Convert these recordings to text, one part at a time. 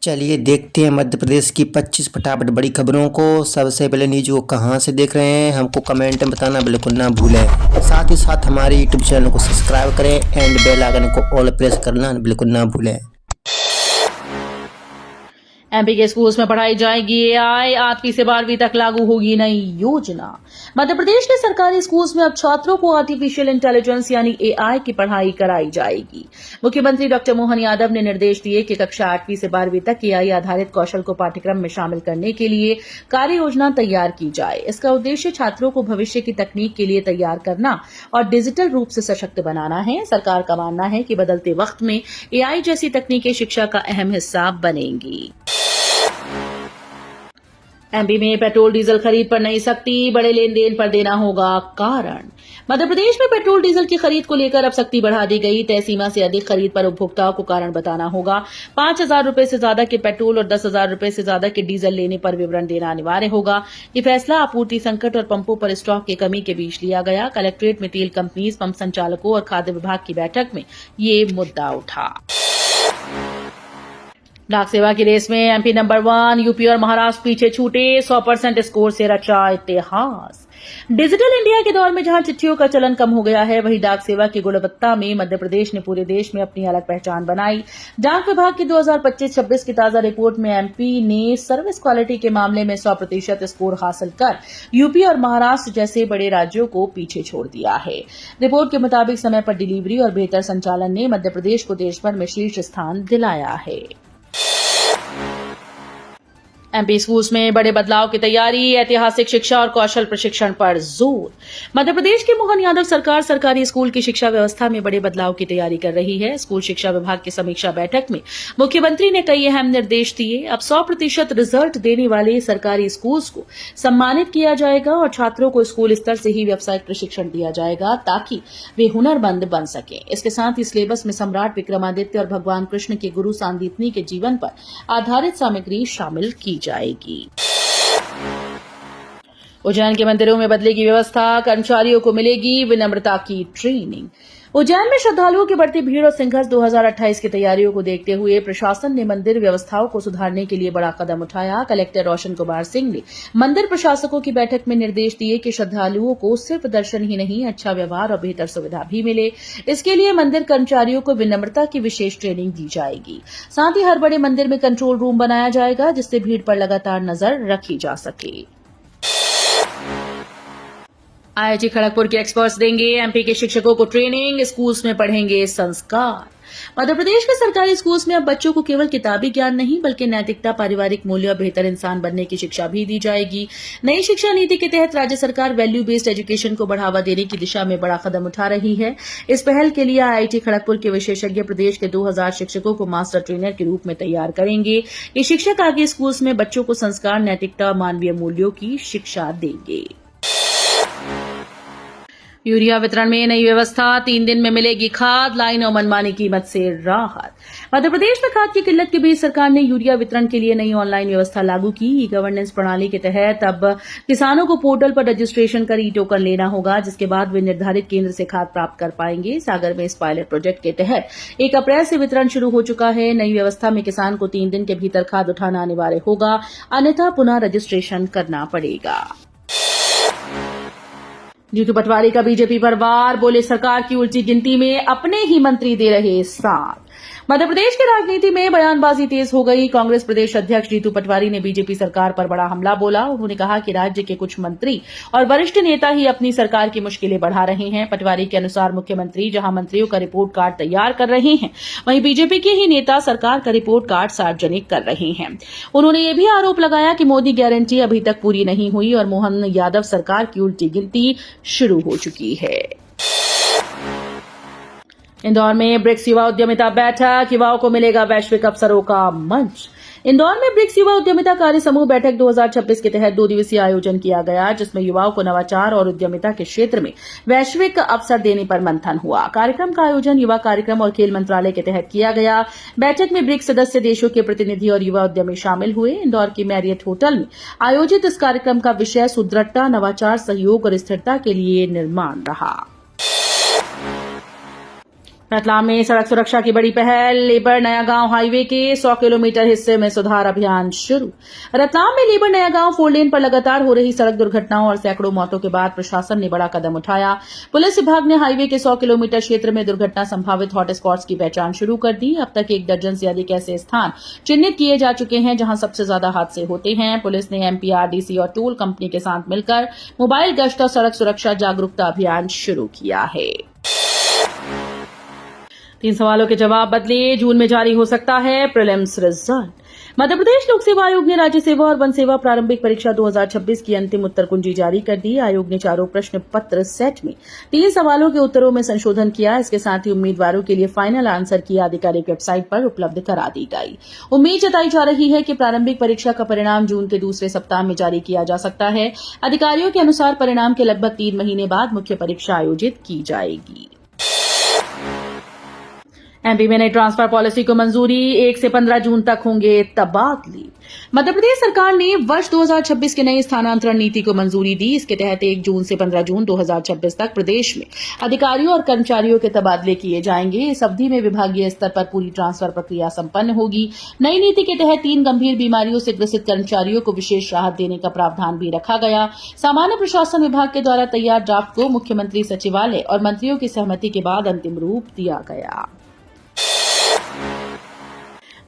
चलिए देखते हैं मध्य प्रदेश की 25 फटाफट बड़ी खबरों को। सबसे पहले न्यूज को कहां से देख रहे हैं हमको कमेंट में बताना बिल्कुल ना भूलें। साथ ही साथ हमारे यूट्यूब चैनल को सब्सक्राइब करें एंड बेल आइकन को ऑल प्रेस करना बिल्कुल ना भूलें। एमपी के स्कूल्स में पढ़ाई जाएगी एआई, 8वीं से 12वीं तक लागू होगी नई योजना। मध्य प्रदेश के सरकारी स्कूल्स में अब छात्रों को आर्टिफिशियल इंटेलिजेंस यानी एआई की पढ़ाई कराई जाएगी। मुख्यमंत्री डॉक्टर मोहन यादव ने निर्देश दिए कि कक्षा 8वीं से 12वीं तक एआई आधारित कौशल को पाठ्यक्रम में शामिल करने के लिए कार्य योजना तैयार की जाए। इसका उद्देश्य छात्रों को भविष्य की तकनीक के लिए तैयार करना और डिजिटल रूप से सशक्त बनाना है। सरकार का मानना है कि बदलते वक्त में एआई जैसी तकनीकें शिक्षा का अहम हिस्सा बनेंगी। एमपी में पेट्रोल डीजल खरीद पर नई सख्ती, बड़े लेन देन पर देना होगा कारण। मध्य प्रदेश में पेट्रोल डीजल की खरीद को लेकर अब सख्ती बढ़ा दी गई। तय सीमा से अधिक खरीद पर उपभोक्ताओं को कारण बताना होगा। 5,000 रुपए से ज्यादा के पेट्रोल और 10,000 रुपए से ज्यादा के डीजल लेने पर विवरण देना अनिवार्य होगा। ये फैसला आपूर्ति संकट और पंपों पर स्टॉक की कमी के बीच लिया गया। कलेक्ट्रेट में तेल कंपनीज, पंप संचालकों और खाद्य विभाग की बैठक में ये मुद्दा उठा। डाक सेवा की रेस में एमपी नंबर 1, यूपी और महाराष्ट्र पीछे छूटे। 100% स्कोर से रचा इतिहास। डिजिटल इंडिया के दौर में जहां चिट्ठियों का चलन कम हो गया है, वहीं डाक सेवा की गुणवत्ता में मध्य प्रदेश ने पूरे देश में अपनी अलग पहचान बनाई। डाक विभाग की 2025-26 की ताजा रिपोर्ट में एमपी ने सर्विस क्वालिटी के मामले में 100% स्कोर हासिल कर यूपी और महाराष्ट्र जैसे बड़े राज्यों को पीछे छोड़ दिया है। रिपोर्ट के मुताबिक समय पर डिलीवरी और बेहतर संचालन ने मध्य प्रदेश को देशभर में शीर्ष स्थान दिलाया है। एमपी स्कूल्स में बड़े बदलाव की तैयारी, ऐतिहासिक शिक्षा और कौशल प्रशिक्षण पर जोर। मध्य प्रदेश की मोहन यादव सरकार सरकारी स्कूल की शिक्षा व्यवस्था में बड़े बदलाव की तैयारी कर रही है। स्कूल शिक्षा विभाग की समीक्षा बैठक में मुख्यमंत्री ने कई अहम निर्देश दिए। अब 100% रिजल्ट देने वाले सरकारी स्कूल्स को सम्मानित किया जाएगा और छात्रों को स्कूल स्तर से ही व्यावसायिक प्रशिक्षण दिया जाएगा ताकि वे हुनरमंद बन सकें। इसके साथ ही सिलेबस में सम्राट विक्रमादित्य और भगवान कृष्ण के गुरु सांदीपनी के जीवन पर आधारित सामग्री शामिल की जाएगी। उज्जैन के मंदिरों में बदलेगी व्यवस्था, कर्मचारियों को मिलेगी विनम्रता की ट्रेनिंग। उज्जैन में श्रद्धालुओं की बढ़ती भीड़ और संघर्ष 2028 की तैयारियों को देखते हुए प्रशासन ने मंदिर व्यवस्थाओं को सुधारने के लिए बड़ा कदम उठाया। कलेक्टर रोशन कुमार सिंह ने मंदिर प्रशासकों की बैठक में निर्देश दिए कि श्रद्धालुओं को सिर्फ दर्शन ही नहीं, अच्छा व्यवहार और बेहतर सुविधा भी मिले। इसके लिए मंदिर कर्मचारियों को विनम्रता की विशेष ट्रेनिंग दी जाएगी। साथ ही हर बड़े मंदिर में कंट्रोल रूम बनाया जाएगा जिससे भीड़ पर लगातार नजर रखी जा सके। आईआईटी खड़गपुर के एक्सपर्ट्स देंगे एमपी के शिक्षकों को ट्रेनिंग, स्कूल्स में पढ़ेंगे संस्कार। मध्य प्रदेश के सरकारी स्कूल्स में अब बच्चों को केवल किताबी ज्ञान नहीं बल्कि नैतिकता, पारिवारिक मूल्य और बेहतर इंसान बनने की शिक्षा भी दी जाएगी। नई शिक्षा नीति के तहत राज्य सरकार वैल्यू बेस्ड एजुकेशन को बढ़ावा देने की दिशा में बड़ा कदम उठा रही है। इस पहल के लिए आईआईटी खड़गपुर के विशेषज्ञ प्रदेश के 2000 शिक्षकों को मास्टर ट्रेनर के रूप में तैयार करेंगे। ये शिक्षक आगे स्कूल्स में बच्चों को संस्कार, नैतिकता और मानवीय मूल्यों की शिक्षा देंगे। यूरिया वितरण में नई व्यवस्था, 3 दिन में मिलेगी खाद, लाइन और मनमानी कीमत से राहत। मध्य प्रदेश में खाद की किल्लत के बीच सरकार ने यूरिया वितरण के लिए नई ऑनलाइन व्यवस्था लागू की। ई गवर्नेंस प्रणाली के तहत अब किसानों को पोर्टल पर रजिस्ट्रेशन कर ई टोकन लेना होगा, जिसके बाद वे निर्धारित केंद्र से खाद प्राप्त कर पाएंगे। सागर में इस पायलट प्रोजेक्ट के तहत 1 अप्रैल से वितरण शुरू हो चुका है। नई व्यवस्था में किसान को 3 दिन के भीतर खाद उठाना अनिवार्य होगा, अन्यथा पुनः रजिस्ट्रेशन करना पड़ेगा। जीतू पटवारी का बीजेपी पर वार, बोले सरकार की उल्टी गिनती में अपने ही मंत्री दे रहे साथ। मध्य प्रदेश की राजनीति में बयानबाजी तेज हो गई। कांग्रेस प्रदेश अध्यक्ष जीतू पटवारी ने बीजेपी सरकार पर बड़ा हमला बोला। उन्होंने कहा कि राज्य के कुछ मंत्री और वरिष्ठ नेता ही अपनी सरकार की मुश्किलें बढ़ा रहे हैं। पटवारी के अनुसार मुख्यमंत्री जहां मंत्रियों का रिपोर्ट कार्ड तैयार कर रहे हैं, वहीं बीजेपी के ही नेता सरकार का रिपोर्ट कार्ड सार्वजनिक कर रहे हैं। उन्होंने ये भी आरोप लगाया कि मोदी गारंटी अभी तक पूरी नहीं हुई और मोहन यादव सरकार की उल्टी गिनती शुरू हो चुकी है। इंदौर में ब्रिक्स युवा उद्यमिता बैठक, युवाओं को मिलेगा वैश्विक अवसरों का मंच। इंदौर में ब्रिक्स युवा उद्यमिता कार्य समूह बैठक 2026 के तहत 2 दिवसीय आयोजन किया गया, जिसमें युवाओं को नवाचार और उद्यमिता के क्षेत्र में वैश्विक अवसर देने पर मंथन हुआ। कार्यक्रम का आयोजन युवा कार्यक्रम और खेल मंत्रालय के तहत किया गया। बैठक में ब्रिक्स सदस्य देशों के प्रतिनिधि और युवा उद्यमी शामिल हुए। इंदौर के मैरियट होटल में आयोजित इस कार्यक्रम का विषय सुदृढ़ता, नवाचार, सहयोग और स्थिरता के लिए निर्माण रहा। रतलाम में सड़क सुरक्षा की बड़ी पहल, लेबर नया गांव हाईवे के 100 किलोमीटर हिस्से में सुधार अभियान शुरू। रतलाम में लेबर नया गांव 4 लेन पर लगातार हो रही सड़क दुर्घटनाओं और सैकड़ों मौतों के बाद प्रशासन ने बड़ा कदम उठाया। पुलिस विभाग ने हाईवे के 100 किलोमीटर क्षेत्र में दुर्घटना संभावित हॉटस्पॉट्स की पहचान शुरू कर दी। अब तक 1 दर्जन से अधिक ऐसे स्थान चिन्हित किए जा चुके हैं जहां सबसे ज्यादा हादसे होते हैं। पुलिस ने एमपीआरडीसी और टोल कंपनी के साथ मिलकर मोबाइल गश्त और सड़क सुरक्षा जागरूकता अभियान शुरू किया है। 3 सवालों के जवाब बदले, जून में जारी हो सकता है प्रीलिम्स रिजल्ट। मध्य प्रदेश लोक सेवा आयोग ने राज्य सेवा और वन सेवा प्रारंभिक परीक्षा 2026 की अंतिम उत्तर कुंजी जारी कर दी। आयोग ने चारों प्रश्न पत्र सेट में 3 सवालों के उत्तरों में संशोधन किया। इसके साथ ही उम्मीदवारों के लिए फाइनल आंसर की आधिकारिक वेबसाइट पर उपलब्ध करा दी गई। उम्मीद जताई जा रही है कि प्रारंभिक परीक्षा का परिणाम जून के दूसरे सप्ताह में जारी किया जा सकता है। अधिकारियों के अनुसार परिणाम के लगभग 3 महीने बाद मुख्य परीक्षा आयोजित की जाएगी। एमपी में नई ट्रांसफर पॉलिसी को मंजूरी, 1 से 15 जून तक होंगे तबादले। मध्य प्रदेश सरकार ने वर्ष 2026 की नई स्थानांतरण नीति को मंजूरी दी। इसके तहत 1 जून से 15 जून 2026 तक प्रदेश में अधिकारियों और कर्मचारियों के तबादले किए जाएंगे। इस अवधि में विभागीय स्तर पर पूरी ट्रांसफर प्रक्रिया संपन्न होगी। नई नीति के तहत 3 गंभीर बीमारियों से ग्रसित कर्मचारियों को विशेष राहत देने का प्रावधान भी रखा गया। सामान्य प्रशासन विभाग के द्वारा तैयार ड्राफ्ट को मुख्यमंत्री सचिवालय और मंत्रियों की सहमति के बाद अंतिम रूप दिया गया।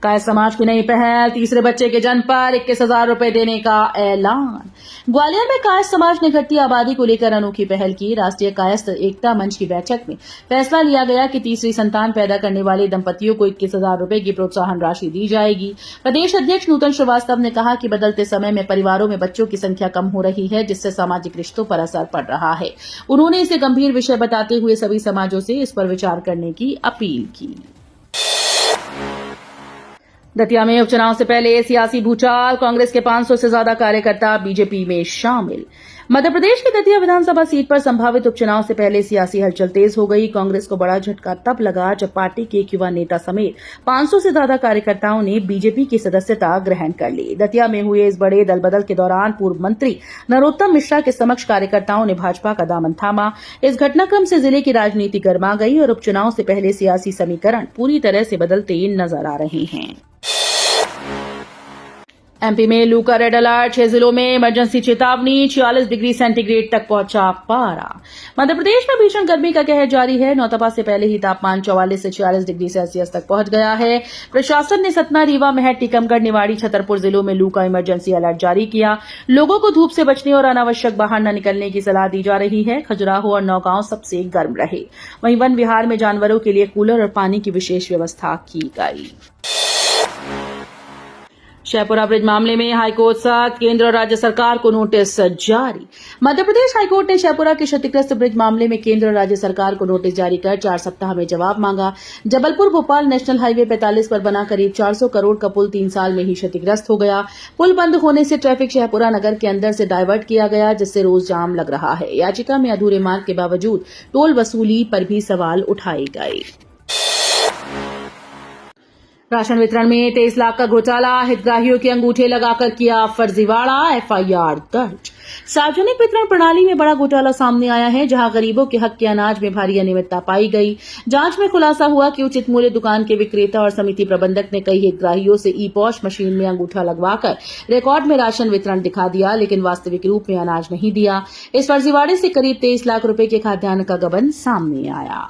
कायस्थ समाज की नई पहल, तीसरे बच्चे के जन्म पर 21,000 रुपए देने का ऐलान। ग्वालियर में कायस्थ समाज ने घटती आबादी को लेकर अनोखी पहल की। राष्ट्रीय कायस्थ एकता मंच की बैठक में फैसला लिया गया कि तीसरी संतान पैदा करने वाले दंपतियों को 21,000 रुपए की प्रोत्साहन राशि दी जाएगी। प्रदेश अध्यक्ष नूतन श्रीवास्तव ने कहा कि बदलते समय में परिवारों में बच्चों की संख्या कम हो रही है, जिससे सामाजिक रिश्तों पर असर पड़ रहा है। उन्होंने इसे गंभीर विषय बताते हुए सभी समाजों से इस पर विचार करने की अपील की। दतिया में उपचुनाव से पहले सियासी भूचाल, कांग्रेस के 500 से ज्यादा कार्यकर्ता बीजेपी में शामिल। मध्य प्रदेश की दतिया विधानसभा सीट पर संभावित उपचुनाव से पहले सियासी हलचल तेज हो गई। कांग्रेस को बड़ा झटका तब लगा जब पार्टी के एक युवा नेता समेत 500 से ज्यादा कार्यकर्ताओं ने बीजेपी की सदस्यता ग्रहण कर ली। दतिया में हुए इस बड़े दलबदल के दौरान पूर्व मंत्री नरोत्तम मिश्रा के समक्ष कार्यकर्ताओं ने भाजपा का दामन थामा। इस घटनाक्रम से जिले की राजनीति गर्मा गई और उपचुनाव से पहले सियासी समीकरण पूरी तरह से बदलते नजर आ रहे हैं। एमपी में लू का रेड अलर्ट, 6 जिलों में इमरजेंसी चेतावनी, 46 डिग्री सेंटीग्रेड तक पहुंचा पारा। मध्य प्रदेश में भीषण गर्मी का कहर जारी है। नौतपा से पहले ही तापमान 44 से 46 डिग्री सेल्सियस तक पहुंच गया है। प्रशासन ने सतना, रीवा, मेरठ, टीकमगढ़, निवाड़ी, छतरपुर जिलों में लू का इमरजेंसी अलर्ट जारी किया। लोगों को धूप से बचने और अनावश्यक बाहर न निकलने की सलाह दी जा रही है। खजुराहो और नौगांव सबसे गर्म रहे। वहीं वन विहार में जानवरों के लिए कूलर और पानी की विशेष व्यवस्था की गई। शेरपुरा ब्रिज मामले में हाईकोर्ट सख्त, केंद्र और राज्य सरकार को नोटिस जारी। मध्य प्रदेश हाईकोर्ट ने शेरपुरा के क्षतिग्रस्त ब्रिज मामले में केंद्र और राज्य सरकार को नोटिस जारी कर 4 सप्ताह में जवाब मांगा। जबलपुर भोपाल नेशनल हाईवे 45 पर बना करीब 400 करोड़ का पुल 3 साल में ही क्षतिग्रस्त हो गया। पुल बंद होने से ट्रैफिक शेरपुरा नगर के अंदर से डायवर्ट किया गया, जिससे रोज जाम लग रहा है। याचिका में अधूरे मार्ग के बावजूद टोल वसूली पर भी सवाल उठाए गए। राशन वितरण में 23 लाख का घोटाला, हितग्राहियों के अंगूठे लगाकर किया फर्जीवाड़ा, एफआईआर दर्ज। सार्वजनिक वितरण प्रणाली में बड़ा घोटाला सामने आया है, जहां गरीबों के हक के अनाज में भारी अनियमितता पाई गई। जांच में खुलासा हुआ कि उचित मूल्य दुकान के विक्रेता और समिति प्रबंधक ने कई हितग्राहियों से ई पॉश मशीन में अंगूठा लगवाकर रिकॉर्ड में राशन वितरण दिखा दिया, लेकिन वास्तविक रूप में अनाज नहीं दिया। इस फर्जीवाड़े से करीब 23 लाख रुपए के खाद्यान्न का गबन सामने आया।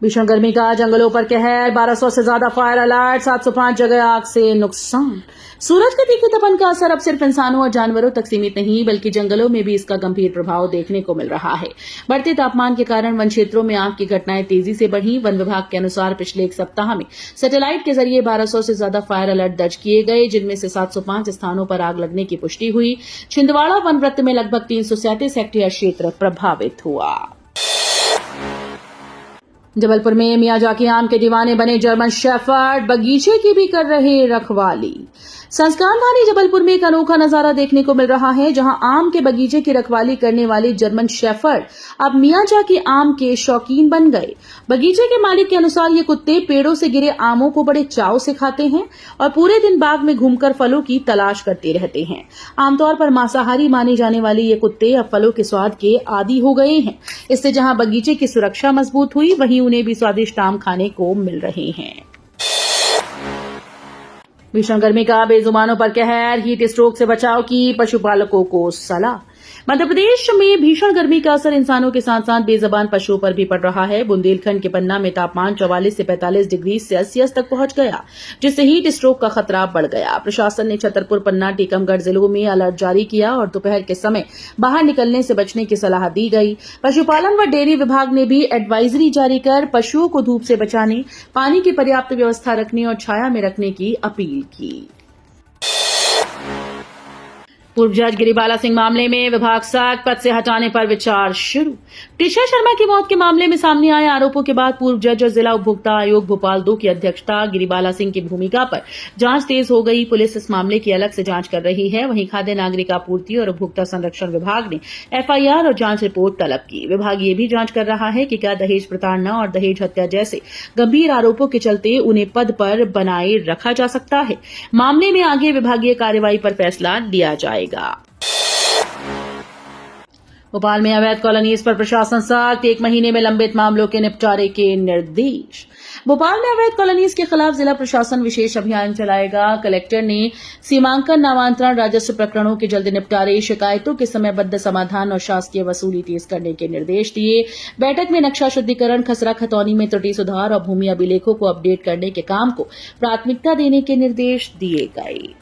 भीषण गर्मी का जंगलों पर कहर, 1200 से ज्यादा फायर अलर्ट, 705 जगह आग से नुकसान। सूरज के तीखे तपन का असर अब सिर्फ इंसानों और जानवरों तक सीमित नहीं, बल्कि जंगलों में भी इसका गंभीर प्रभाव देखने को मिल रहा है। बढ़ते तापमान के कारण वन क्षेत्रों में आग की घटनाएं तेजी से बढ़ी। वन विभाग के अनुसार पिछले 1 सप्ताह में सैटेलाइट के जरिए 1200 से ज्यादा फायर अलर्ट दर्ज किए गए, जिनमें से 705 स्थानों पर आग लगने की पुष्टि हुई। छिंदवाड़ा वन वृत्त में लगभग 337 हेक्टेयर क्षेत्र प्रभावित हुआ। जबलपुर में मियाजाकी आम के दीवाने बने जर्मन शेफर्ड बगीचे की भी कर रहे रखवाली। संस्कार धानी जबलपुर में एक अनोखा नजारा देखने को मिल रहा है, जहां आम के बगीचे की रखवाली करने वाले जर्मन शेफर्ड अब मियाजाकी आम के शौकीन बन गए। बगीचे के मालिक के अनुसार ये कुत्ते पेड़ों से गिरे आमों को बड़े चाव से खाते हैं और पूरे दिन बाग में घूमकर फलों की तलाश करते रहते हैं। आमतौर पर मांसाहारी माने जाने वाले ये कुत्ते अब फलों के स्वाद के आदी हो गए हैं। इससे जहां बगीचे की सुरक्षा मजबूत हुई, वहीं उन्हें भी स्वादिष्ट आम खाने को मिल रहे हैं। भीषण गर्मी का बेजुबानों पर कहर, हीट स्ट्रोक से बचाव की पशुपालकों को सलाह। मध्य प्रदेश में भीषण गर्मी का असर इंसानों के साथ साथ बेजुबान पशुओं पर भी पड़ रहा है। बुंदेलखंड के पन्ना में तापमान 44 से 45 डिग्री सेल्सियस तक पहुंच गया, जिससे हीट स्ट्रोक का खतरा बढ़ गया। प्रशासन ने छतरपुर, पन्ना, टीकमगढ़ जिलों में अलर्ट जारी किया और दोपहर के समय बाहर निकलने से बचने की सलाह दी गई। पशुपालन व डेयरी विभाग ने भी एडवाइजरी जारी कर पशुओं को धूप से बचाने, पानी की पर्याप्त व्यवस्था रखने और छाया में रखने की अपील की। पूर्व जज गिरिबाला सिंह मामले में विभाग सख्त, पद से हटाने पर विचार शुरू। टीशा शर्मा की मौत के मामले में सामने आए आरोपों के बाद पूर्व जज और जिला उपभोक्ता आयोग भोपाल 2 की अध्यक्षता गिरिबाला सिंह की भूमिका पर जांच तेज हो गई। पुलिस इस मामले की अलग से जांच कर रही है। वहीं खाद्य नागरिक आपूर्ति और उपभोक्ता संरक्षण विभाग ने एफआईआर और जांच रिपोर्ट तलब की। विभाग ये भी जांच कर रहा है कि क्या दहेज प्रताड़ना और दहेज हत्या जैसे गंभीर आरोपों के चलते उन्हें पद पर बनाए रखा जा सकता है। मामले में आगे विभागीय कार्रवाई पर फैसला लिया जाएगा। भोपाल में अवैध कॉलोनीज पर प्रशासन सख्त, 1 महीने में लंबित मामलों के निपटारे के निर्देश। भोपाल में अवैध कॉलोनीज के खिलाफ जिला प्रशासन विशेष अभियान चलाएगा। कलेक्टर ने सीमांकन, नामांतरण, राजस्व प्रकरणों के जल्द निपटारे, शिकायतों के समयबद्ध समाधान और शासकीय वसूली तेज करने के निर्देश दिए। बैठक में नक्शा शुद्धिकरण, खसरा खतौनी में त्रुटि सुधार और भूमि अभिलेखों को अपडेट करने के काम को प्राथमिकता देने के निर्देश दिए गए।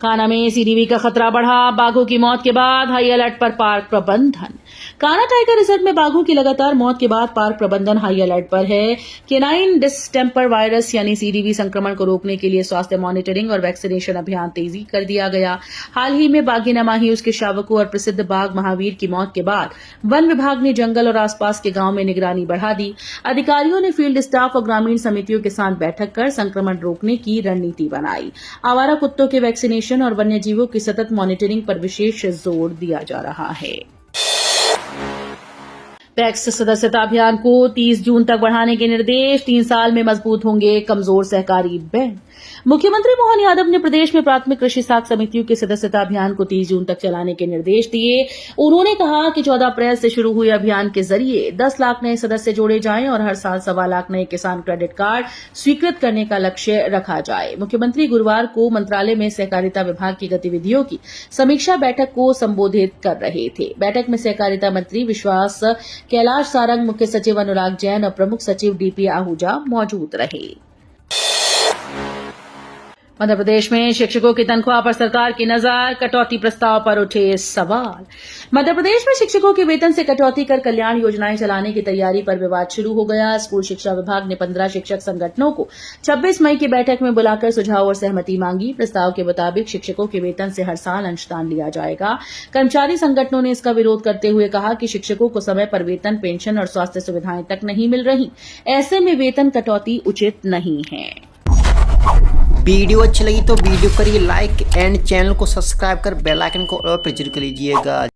कान्हा में सीडीवी का खतरा बढ़ा, बाघों की मौत के बाद हाई अलर्ट पर पार्क प्रबंधन। कान्हा टाइगर रिजर्व में बाघों की लगातार मौत के बाद पार्क प्रबंधन हाई अलर्ट पर है। केनाइन डिस्टेंपर वायरस यानी सीडीवी संक्रमण को रोकने के लिए स्वास्थ्य मॉनिटरिंग और वैक्सीनेशन अभियान तेजी कर दिया गया। हाल ही में बाघी नमाही, उसके शावकों और प्रसिद्ध बाघ महावीर की मौत के बाद वन विभाग ने जंगल और आसपास के गांव में निगरानी बढ़ा दी। अधिकारियों ने फील्ड स्टाफ और ग्रामीण समितियों के साथ बैठक कर संक्रमण रोकने की रणनीति बनाई। आवारा कुत्तों के वैक्सीनेशन और वन्य जीवों की सतत मॉनिटरिंग पर विशेष जोर दिया जा रहा है। पैक्स सदस्यता अभियान को 30 जून तक बढ़ाने के निर्देश। 3 साल में मजबूत होंगे कमजोर सहकारी बैंक। मुख्यमंत्री मोहन यादव ने प्रदेश में प्राथमिक कृषि साख समितियों के सदस्यता अभियान को 30 जून तक चलाने के निर्देश दिए। उन्होंने कहा कि 14 अप्रैल से शुरू हुए अभियान के जरिए 10 लाख नए सदस्य जोड़े जाएं और हर साल 1.25 लाख नए किसान क्रेडिट कार्ड स्वीकृत करने का लक्ष्य रखा जाए। मुख्यमंत्री गुरुवार को मंत्रालय में सहकारिता विभाग की गतिविधियों की समीक्षा बैठक को संबोधित कर रहे थे। बैठक में सहकारिता मंत्री विश्वास कैलाश सारंग, मुख्य सचिव अनुराग जैन और प्रमुख सचिव डीपी आहूजा मौजूद रहे। मध्य प्रदेश में शिक्षकों की तनख्वाह पर सरकार की नजर, कटौती प्रस्ताव पर उठे सवाल। मध्य प्रदेश में शिक्षकों के वेतन से कटौती कर कल्याण योजनाएं चलाने की तैयारी पर विवाद शुरू हो गया। स्कूल शिक्षा विभाग ने 15 शिक्षक संगठनों को 26 मई की बैठक में बुलाकर सुझाव और सहमति मांगी। प्रस्ताव के मुताबिक शिक्षकों के वेतन से हर साल अंशदान लिया जाएगा। कर्मचारी संगठनों ने इसका विरोध करते हुए कहा कि शिक्षकों को समय पर वेतन, पेंशन और स्वास्थ्य सुविधाएं तक नहीं मिल रही। ऐसे में वेतन कटौती उचित नहीं है। वीडियो अच्छी लगी तो वीडियो करिए लाइक एंड चैनल को सब्सक्राइब कर बेल आइकन को और पर जरूर कर लीजिएगा।